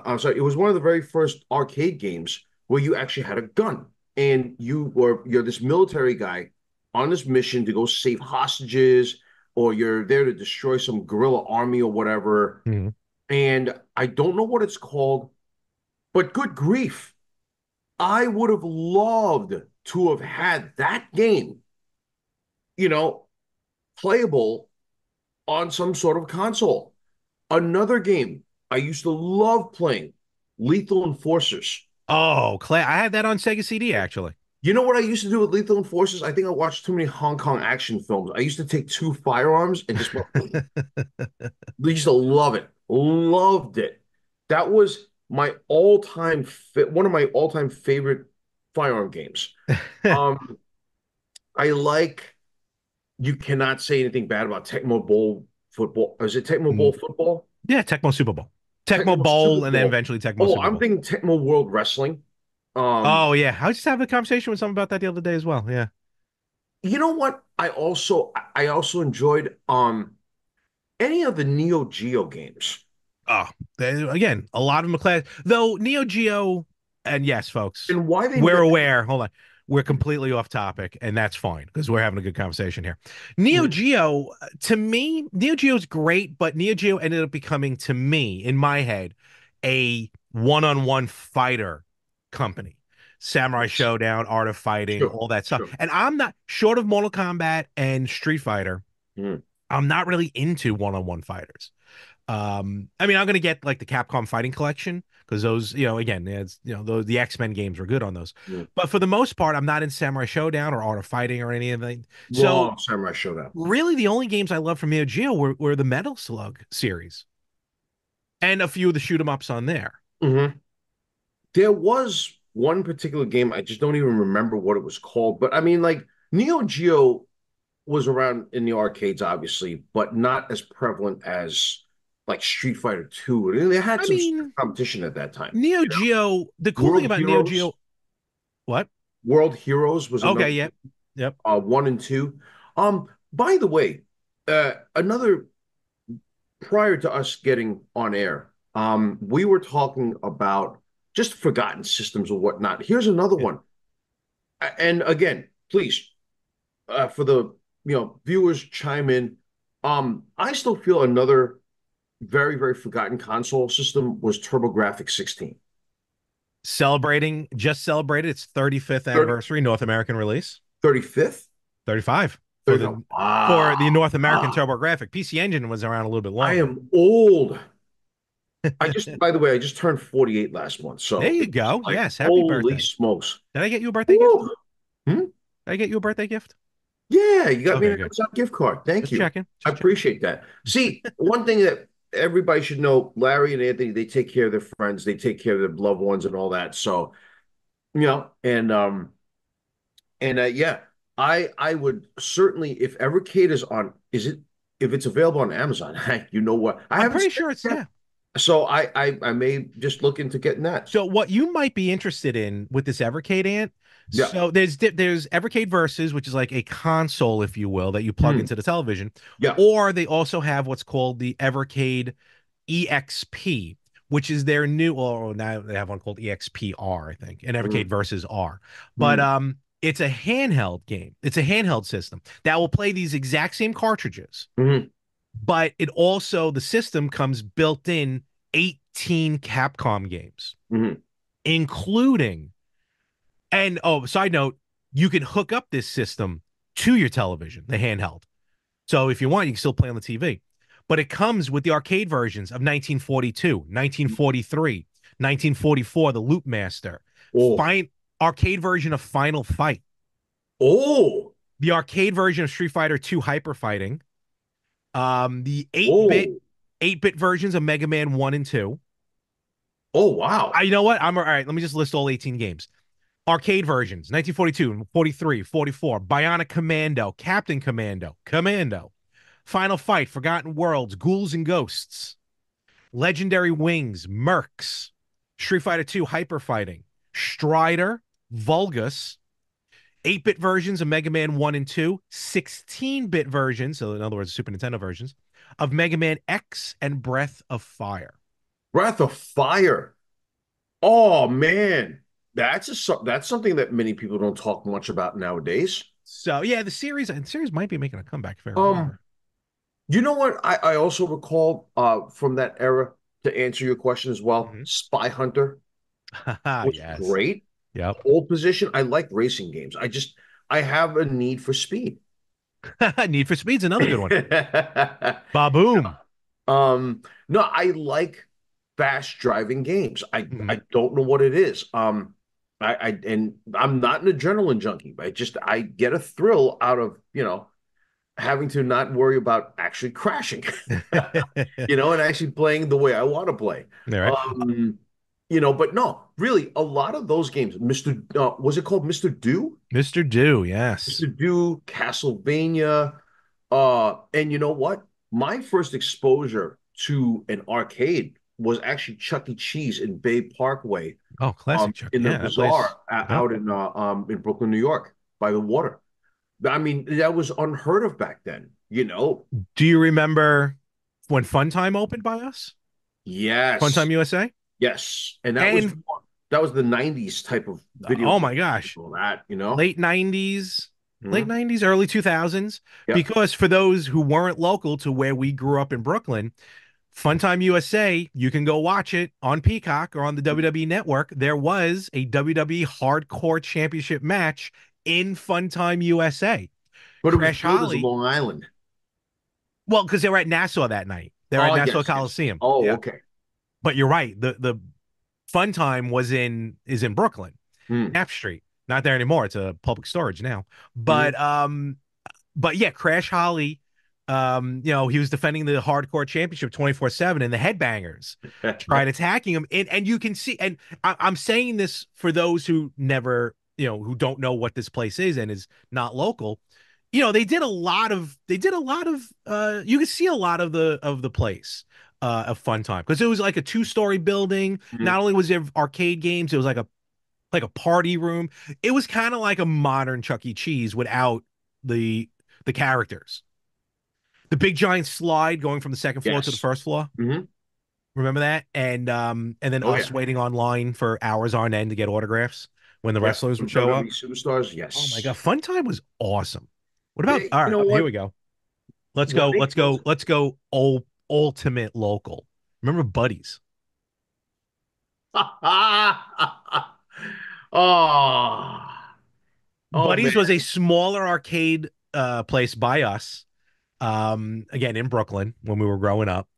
I'm sorry, it was one of the very first arcade games where you actually had a gun and you're this military guy on this mission to go save hostages or you're there to destroy some guerrilla army or whatever. Mhm. And I don't know what it's called, but good grief, I would have loved to have had that game, you know, playable on some sort of console. Another game I used to love playing, Lethal Enforcers. Oh, Clay. I had that on Sega CD actually. You know what I used to do with Lethal Enforcers? I think I watched too many Hong Kong action films. I used to take two firearms and just I used to love it. Loved it. That was my all-time one of my all-time favorite firearm games. Um, I like you cannot say anything bad about Tecmo Bowl football. Is it Tecmo Bowl Mm, football? yeah, Tecmo Super Bowl. Tecmo Tecmo Super Bowl and then Bowl. eventually Tecmo Oh, Super I'm Bowl. thinking Tecmo World Wrestling. Um, Oh yeah. I was just having a conversation with someone about that the other day as well. Yeah. you know what? I also enjoyed any of the Neo Geo games. Oh, again, a lot of them are class. Though Neo Geo, and yes, folks, And why they we're made aware. Hold on, we're completely off topic, and that's fine because we're having a good conversation here. Neo Geo, to me, Neo Geo is great, but Neo Geo ended up becoming, to me, in my head, a one-on-one fighter company. Samurai yes, Showdown, Art of Fighting, sure, all that stuff. sure. And I'm not short of Mortal Kombat and Street Fighter. Mm. I'm not really into one-on-one fighters. I mean, I'm gonna get like the Capcom Fighting Collection because those, again, it's the X-Men games were good on those. Mm. But for the most part, I'm not in Samurai Showdown or Art of Fighting or any of that. So Wrong Samurai Showdown. really, the only games I love from Neo Geo were the Metal Slug series and a few of the shoot 'em ups on there. Hmm. There was one particular game, I just don't even remember what it was called. But I mean, like Neo Geo was around in the arcades, obviously, but not as prevalent as like Street Fighter 2. They had I some mean, competition at that time. Neo You know, Geo. The cool thing World about Neo Heroes, Geo, what? World Heroes was Okay, another yeah, yep. one and two. By the way, another prior to us getting on air, we were talking about just forgotten systems or whatnot. Here's another Yeah. one. And again, please, for the viewers chime in. I still feel another very, very forgotten console system was TurboGrafx 16. Just celebrated its 35th 30, anniversary North American release. 35th? 35 for 35. the for the North American Ah, TurboGrafx. PC Engine was around a little bit I longer. am old. By the way, I just turned 48 last month. There So you it's just go. like, Yes, happy holy birthday. smokes. Did I get you a birthday gift? Woo. Hmm? Did I get you a birthday gift? Yeah, you got me Okay, an good. Amazon gift card. Thank Just you. checking. I Just checking. appreciate that. See, one thing that everybody should know, Larry and Anthony, they take care of their friends, they take care of their loved ones and all that. So, yeah, I would certainly if Evercade is on, is it if it's available on Amazon, you know what? I I'm haven't pretty seen sure it it's yet. yeah. So I may just look into getting that. So what you might be interested in with this Evercade Ant, Yeah. so there's Evercade Versus, which is like a console, if you will, that you plug Hmm. into the television, Yeah. or they also have what's called the Evercade EXP, which is their new, or now they have one called EXPR, I think, and Hmm. Evercade Versus R. But Hmm. it's a handheld game. It's a handheld system that will play these exact same cartridges, Hmm. but it also the system comes built in 18 Capcom games, Hmm. including and oh, side note, you can hook up this system to your television, the handheld. So if you want, you can still play on the TV. But it comes with the arcade versions of 1942, 1943, 1944, the Loop Master, Oh. fine arcade version of Final Fight, Oh. the arcade version of Street Fighter 2 Hyper Fighting, the 8-bit Oh. 8-bit versions of Mega Man 1 and 2. Oh, wow. You know what? I'm all right. Let me just list all 18 games. Arcade versions 1942, 43, 44, Bionic Commando, Captain Commando, Commando, Final Fight, Forgotten Worlds, Ghouls and Ghosts, Legendary Wings, Mercs, Street Fighter 2 Hyper Fighting, Strider, Vulgus, 8-bit versions of Mega Man 1 and 2, 16-bit versions, so in other words, Super Nintendo versions, of Mega Man X and Breath of Fire. Breath of Fire. Oh man, that's something that many people don't talk much about nowadays. So yeah, the series might be making a comeback if I Um, remember. you know what? I also recall from that era to answer your question as well. Mm-hmm. Spy Hunter was Yes. great. Yep. Pole position. I like racing games. I have a need for speed. Need for Speed's another good one. Ba-boom. No, I like fast driving games. Mhm. I don't know what it is. And I'm not an adrenaline junkie. I get a thrill out of, having to not worry about actually crashing, and actually playing the way I want to play. All right. But no, really, a lot of those games, was it called Mr. Do? Mr. Do, yes. Mr. Do, Castlevania. And you know what? My first exposure to an arcade was actually Chuck E. Cheese in Bay Parkway, Oh, classic Chuck. in the Yeah, that place. bazaar Yep. out in Brooklyn, New York, by the water. I mean, that was unheard of back then. Do you remember when Funtime opened by us? Yes. Funtime USA. Yes. And And that was the 90s type of video oh game. my gosh, All that, you know? late 90s, late Mhm. 90s, early 2000s. Yeah. Because for those who weren't local to where we grew up in Brooklyn, Funtime USA, you can go watch it on Peacock or on the WWE Network. There was a WWE Hardcore Championship match in Funtime USA. But it was Crash billed as a Holly, Long Island. well, because they were at Nassau that night. They were at Oh, Nassau yes, yes. Coliseum. Oh, Yeah. okay. But you're right. The Funtime is in Brooklyn, Hmm. Knapp Street. Not there anymore. It's a public storage now. Mhm. But yeah, Crash Holly, he was defending the hardcore championship 24/7, and the headbangers tried attacking him. And you can see, and I'm saying this for those who never, who don't know what this place is and is not local. They did a lot of you can see a lot of the place of Fun Time because it was like a two-story building. Mhm. Not only was there arcade games, it was like a party room. It was kind of like a modern Chuck E. Cheese without the the characters. The big giant slide going from the second floor to the Yes. first floor. Hmm. Remember that? And then Oh, us yeah. waiting online for hours on end to get autographs when the Yeah. wrestlers From would show WWE up. Superstars. Oh my God, Yes. Fun Time was awesome. What about all You right, know here we what? go. Let's When go, they let's first, go, let's go ultimate local. Remember Buddies? oh, oh man. Buddies was a smaller arcade place by us. Again in Brooklyn when we were growing up,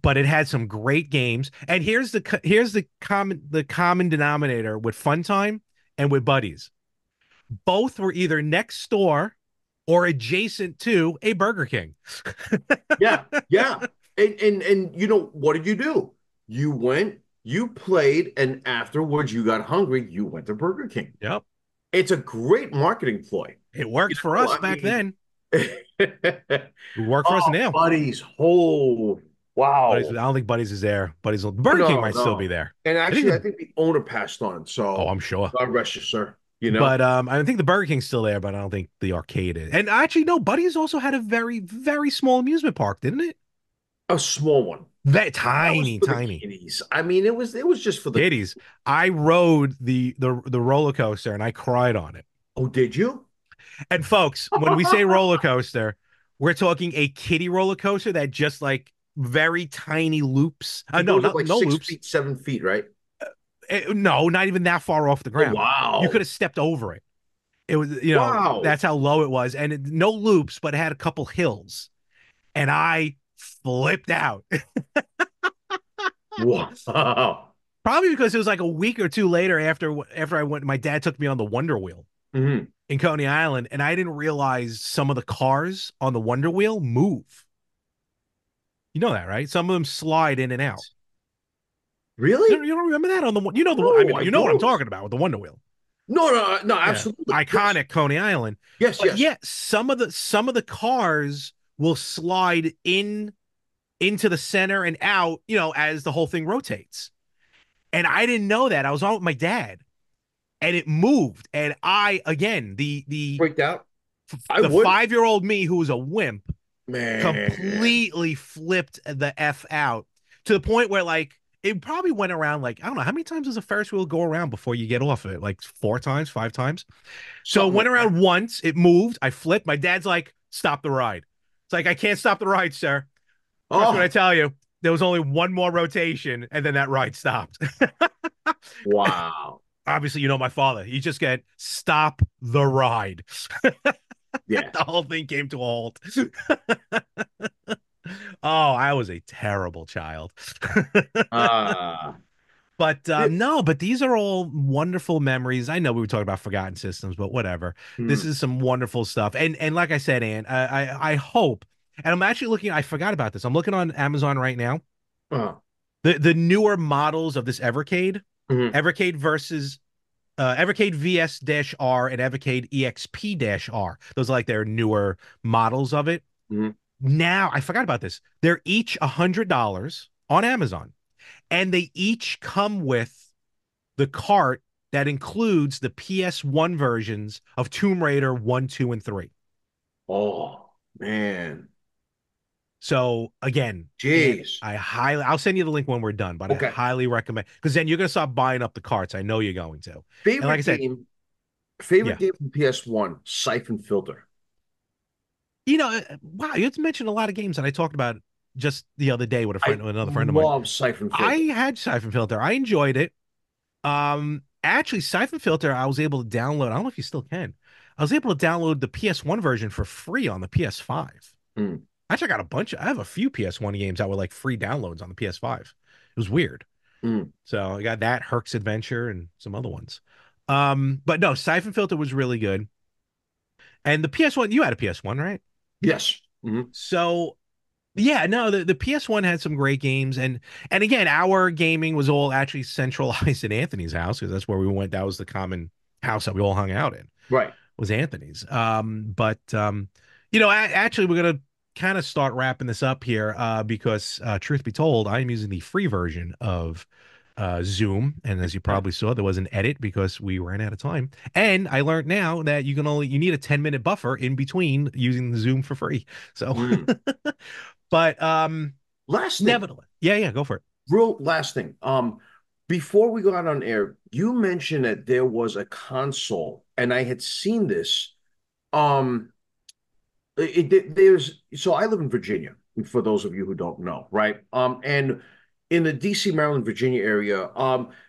but it had some great games. And here's the common denominator with Funtime and with Buddies. Both were either next door or adjacent to a Burger King. Yeah, yeah. And you know, what did you do? You went, you played, and afterwards you got hungry, you went to Burger King. Yep. It's a great marketing ploy. It You worked for know, us I back mean, then. It worked for us oh, now. buddies. Oh, Buddies, I wow. don't think Buddies is there. Burger King No, might still be no. there. And I think actually, I think the owner passed on. oh, So I'm sure. God rest you, sir. You know, But I think the Burger King's still there, but I don't think the arcade is. And actually, no, Buddy's also had a very, very small amusement park, didn't it? a small one. That That was tiny, for the tiny. kiddies. I mean, it was just for the. Kiddies. I rode the roller coaster and I cried on it. Oh, did you? And folks, when we say roller coaster, we're talking a kiddie roller coaster that just like very tiny loops. It No, goes up not like no six loops. feet, 7 feet, right? No, not even that far off the Oh, ground. You could wow. have stepped over it. It was, Wow. that's how low it was, and no loops, but it had a couple hills, and I flipped out. Wow. Probably because it was like a week or two later after I went. My dad took me on the Wonder Wheel Hmm. in Coney Island, and I didn't realize some of the cars on the Wonder Wheel move. You know that, right? Some of them slide in and out. Really? You don't remember that on the you know the I No, mean I you know what I'm don't. talking about with the Wonder Wheel. No, no, no, Yeah, absolutely. Yes. iconic Coney Island. Yes, But yes. yeah, some of the cars will slide in into the center and out, as the whole thing rotates. And I didn't know that. I was on with my dad, and it moved. And I again, the Freaked out. I the would. 5-year-old me who was a wimp Man. completely flipped the F out to the point where like it probably went around like I don't know how many times does a Ferris wheel go around before you get off it? Like 4 times, 5 times. So it Something went like that. around once, it moved, I flipped. My dad's like, stop the ride. It's like I can't stop the ride, sir. Trust me when I Oh, tell you, there was only one more rotation and then that ride stopped. wow. Obviously, my father. He just get stop the ride. Yes. The whole thing came to a halt. Oh, I was a terrible child. Uh, But it, no, but these are all wonderful memories. I know we were talking about forgotten systems, but whatever. This hmm. is some wonderful stuff. And like I said, Ann, I hope, and I'm actually looking. I forgot about this. I'm looking on Amazon right now. uh, The newer models of this Evercade, hmm. Evercade versus Evercade VS-R and Evercade EXP-R. Those are like their newer models of it. Hmm. Now I forgot about this. They're each $100 on Amazon, and they each come with the cart that includes the PS1 versions of Tomb Raider 1, 2, and 3. Oh, man. So again, and Jeez. I'll send you the link when we're done, but I Okay. highly recommend because then you're gonna start buying up the carts. I know you're going to. And like I Favorite said, game. Favorite yeah, game from PS1. Siphon Filter. wow, you mentioned a lot of games that I talked about just the other day with a I friend, with another friend of mine. love Siphon I Filter. had Siphon Filter. I enjoyed it. Actually, Siphon Filter, I was able to download. I don't know if you still can. I was able to download the PS1 version for free on the PS5. Mm, Actually, I got a bunch. I have a few PS1 games that were like free downloads on the PS5. It was weird. mm. So I got that, Herc's Adventure, and some other ones. But no, Siphon Filter was really good. And the PS1, you had a PS1, right? Yes. Mhm. So yeah, no, the PS1 had some great games, and again, our gaming was all actually centralized in Anthony's house because that's where we went. That was the common house that we all hung out in, Right. was Anthony's. But actually, we're gonna kind of start wrapping this up here because, truth be told, I'm using the free version of Zoom, and as you probably saw, there was an edit because we ran out of time. And I learned now that you need a 10-minute buffer in between using the Zoom for free. So, Mm. but Last thing. nevertheless, yeah, go for it. Real last thing. Before we go out on air, you mentioned that there was a console, and I had seen this. Um, there's so I live in Virginia, for those of you who don't know, right? And in the DC, Maryland, Virginia area,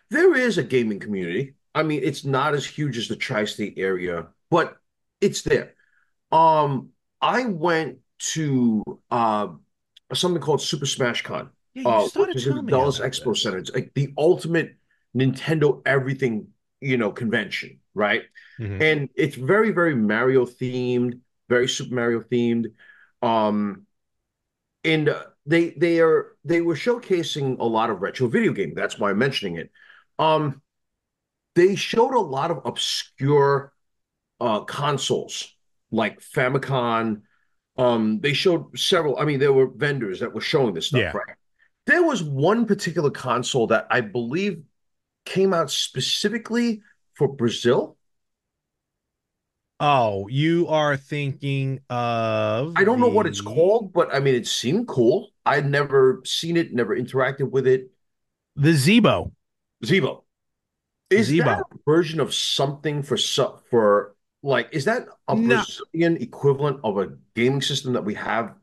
there is a gaming community. I mean, it's not as huge as the tri-state area, but it's there. Um, I went to something called Super Smash Con, Yeah, you which started is in the telling me Dulles about Expo this. Center. It's like the ultimate Nintendo everything, convention, right? Hmm. And it's very, very Mario themed, very Super Mario themed. Um, and they were showcasing a lot of retro video gaming. That's why I'm mentioning it. Um, they showed a lot of obscure consoles like Famicom. They showed several. I mean, there were vendors that were showing this stuff, Yeah. right? There was one particular console that I believe came out specifically for Brazil. Oh, you are thinking I of don't know what it's the called, but I mean, it seemed cool. I'd never seen it, never interacted with it. the Zebo. Zebo. Is that Zebo. a version of something for like, is that a No, Brazilian equivalent of a gaming system that we have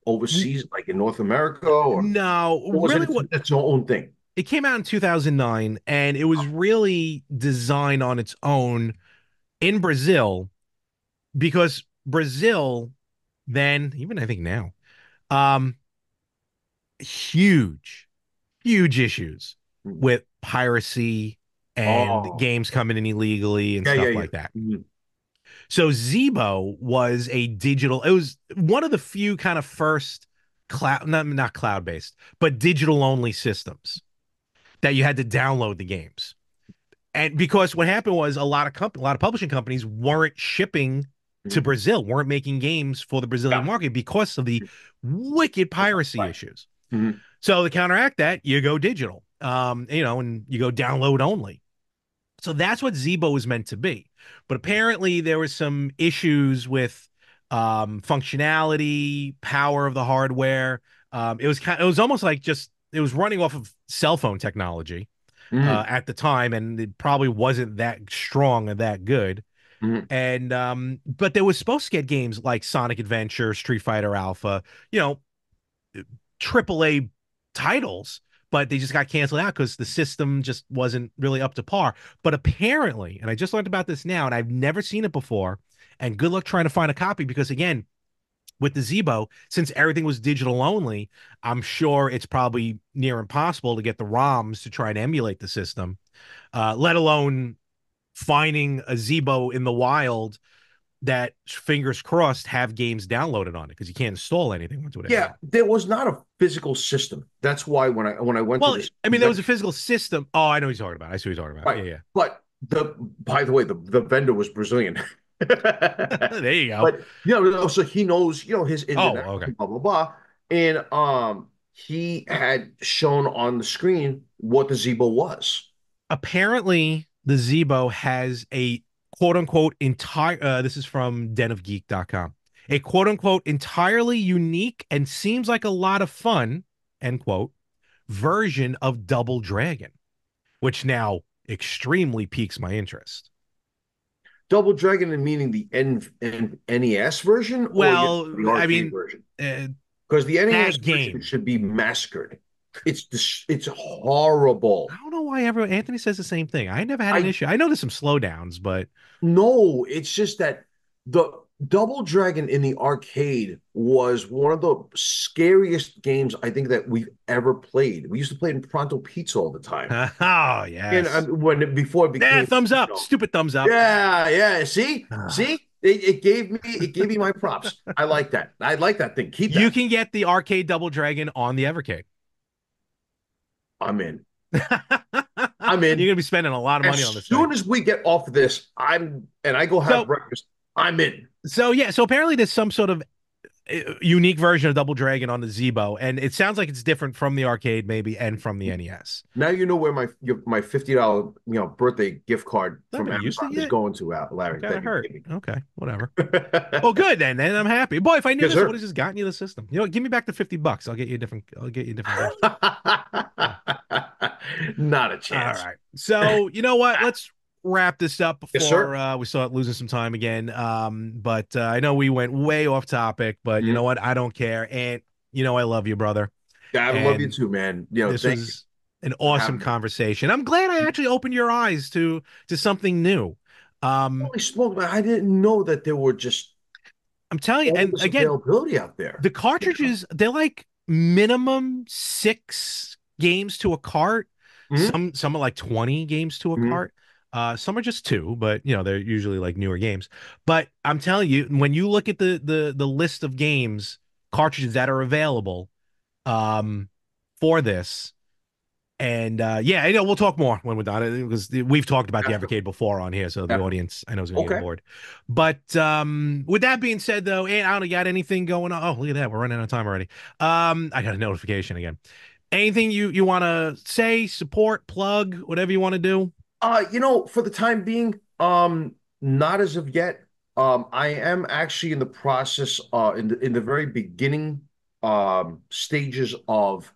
overseas, like in North America, or no, was really it what its own thing? it came out in 2009 and it was really designed on its own in Brazil because Brazil then, even I think now, um, huge, huge issues Hmm. with piracy and Oh, games coming in illegally and yeah, yeah, stuff yeah. like that. Mhm. So Zebo was a digital, it was one of the few kind of first cloud, not cloud based, but digital only systems that you had to download the games. And because what happened was a lot of publishing companies weren't shipping to Mhm. Brazil, weren't making games for the Brazilian Yeah. market because of the wicked piracy Right. issues. Mhm. So to counteract that, you go digital, and you go download only. So that's what Zebo was meant to be. But apparently there was some issues with functionality, power of the hardware. It was almost like just it was running off of cell phone technology Mhm. at the time, and it probably wasn't that strong and that good. Mhm. And but they were supposed to get games like Sonic Adventure, Street Fighter Alpha, you know, AAA titles, but they just got canceled out because the system just wasn't really up to par. But apparently, and I just learned about this now, and I've never seen it before. And good luck trying to find a copy because again, with the Zebo, since everything was digital only, I'm sure it's probably near impossible to get the ROMs to try and emulate the system, let alone finding a Zebo in the wild that, fingers crossed, have games downloaded on it because you can't install anything onto it Yeah, anymore. there was not a physical system. That's why when I went to Well, this I mean, there was a convention, physical system. Oh, I know what you're talking about. I see what you're talking about. right? Yeah, yeah. But the by the way, the vendor was Brazilian. There you go. But so he knows, his ins and Oh, outs, okay. blah blah blah. And he had shown on the screen what the Zebo was. Apparently, the Zebo has a quote unquote entire, this is from denofgeek.com, A quote unquote entirely unique and seems like a lot of fun, end quote, version of Double Dragon, which now extremely piques my interest. Double Dragon and meaning the NES version or Well, the I arcade mean, version? uh, Because the NES that version game. should be massacred. It's I horrible. don't know why everyone Anthony says the same thing. I never had an I issue. I know there's some slowdowns, but No, it's just that the Double Dragon in the arcade was one of the scariest games I think that we've ever played. We used to play it in Pronto Pizza all the time. oh And yes. when before it Yeah, became, thumbs you up. know, Stupid thumbs up. yeah, yeah. See, it gave me my props. I like that. I like that thing. Keep You that. can get the arcade Double Dragon on the Evercade. I'm in. I'm You're in. gonna be spending a lot of As money on this thing. soon as we get off of this, I go have So breakfast. I'm in. yeah, so apparently there's some sort of unique version of Double Dragon on the Zebo, and it sounds like it's different from the arcade maybe and from the NES. Now you know where my $50 birthday gift card I from haven't used it Amazon is yet. going to It Larry kind of that you hurt. gave me. Okay, whatever. Well, good then. Then I'm happy. Boy, if I knew Yes, this, I would sir. have just gotten you the system. You know, what, give me back the $50. I'll get you a different. I'll get you a different version. Yeah. Not a All chance. right. So you know what? Let's wrap this up Yes, before sir. we start losing some time again. But I know we went way off topic, but you know Mhm. what? I don't care. And you know I love you, brother. Gotta love you And too, man. this Thank you was an for awesome having me. conversation. I'm glad I actually opened your eyes to something new. Um, Holy smoke, man. I didn't know that there were just I'm telling you, all and this again, availability out there. the cartridges, they're like minimum 6 games to a cart. Mhm. Some are like 20 games to a Mhm. cart. Some are just two, but you know, they're usually like newer games. But I'm telling you, when you look at the list of games, cartridges that are available um for this, and yeah, you know, we'll talk more when we're done because we've talked about the Definitely. Evercade before on here, so the Definitely. audience I know is gonna get Okay. bored. But with that being said, though, and I don't got anything going on. Oh, look at that, we're running out of time already. I got a notification again. Anything you want to say, support, plug, whatever you want to do? For the time being, not as of yet. I am actually in the process, in the very beginning, stages of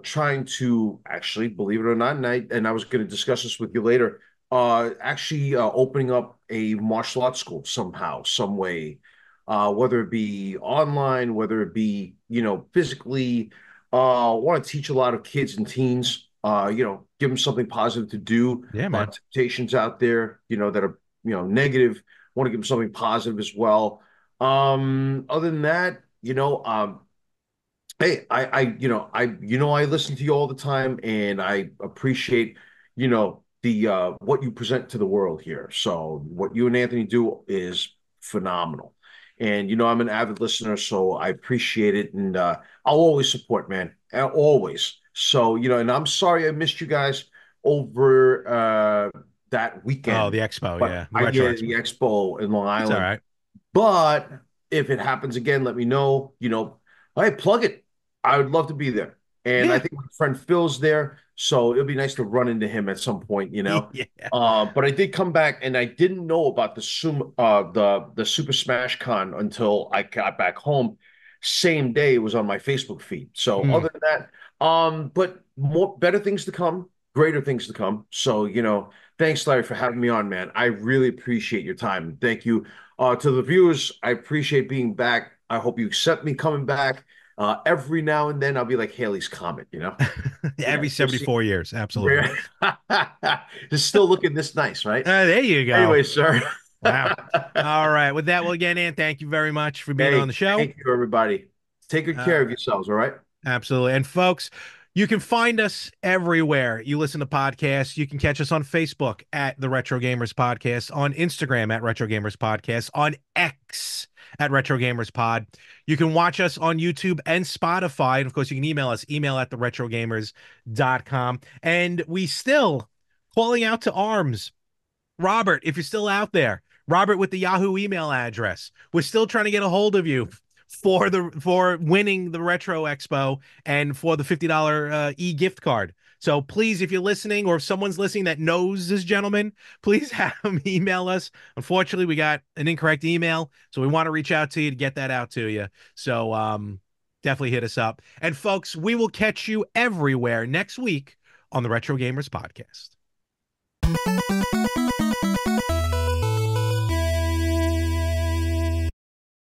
trying to actually, believe it or not, and I was going to discuss this with you later, actually opening up a martial arts school somehow, some way, whether it be online, whether it be, physically. Want to teach a lot of kids and teens, give them something positive to do. Yeah, A lot man. of temptations out there, that are, negative. Want to give them something positive as well. Other than that, hey, I listen to you all the time, and I appreciate, the what you present to the world here. So what you and Anthony do is phenomenal, and I'm an avid listener, so I appreciate it, and I'll always support, man, always. So and I'm sorry I missed you guys over that Oh, weekend, the expo, but yeah, the I retro get the expo. expo in Long It's all Island. right. But if it happens again, let me know. Hey, plug it. I would love to be there. And I Yeah, think my friend Phil's there, so it'll be nice to run into him at some point. yeah. But I did come back, and I didn't know about the Super Smash Con until I got back home. Same day it was on my Facebook feed. So Hmm. other than that, but more better things to come, greater things to come. So thanks, Larry, for having me on, man. I really appreciate your time. Thank you to the viewers. I appreciate being back. I hope you accept me coming back. Every now and then, I'll be like Haley's Comet, Every just see, 74 years, absolutely. just still looking this nice, right? There you go. Anyway, sir. Wow. All right. With that, well, again, Ann, thank you very much for being on the Hey, show. thank you, everybody. Take good All care of right. yourselves, all right? Absolutely. And folks, you can find us everywhere you listen to podcasts. You can catch us on Facebook at the Retro Gamers Podcast, on Instagram at Retro Gamers Podcast, on X at Retro Gamers Pod. You can watch us on YouTube and Spotify. And of course, you can email us, email at theretrogamers.com. And we still calling out to arms. Robert, if you're still out there, Robert with the Yahoo email address, we're still trying to get a hold of you for winning the Retro Expo and for the $50 e-gift card. So please, if you're listening or if someone's listening that knows this gentleman, please have him email us. Unfortunately, we got an incorrect email, so we want to reach out to you to get that out to you. So definitely hit us up. And folks, we will catch you everywhere next week on the Retro Gamers Podcast.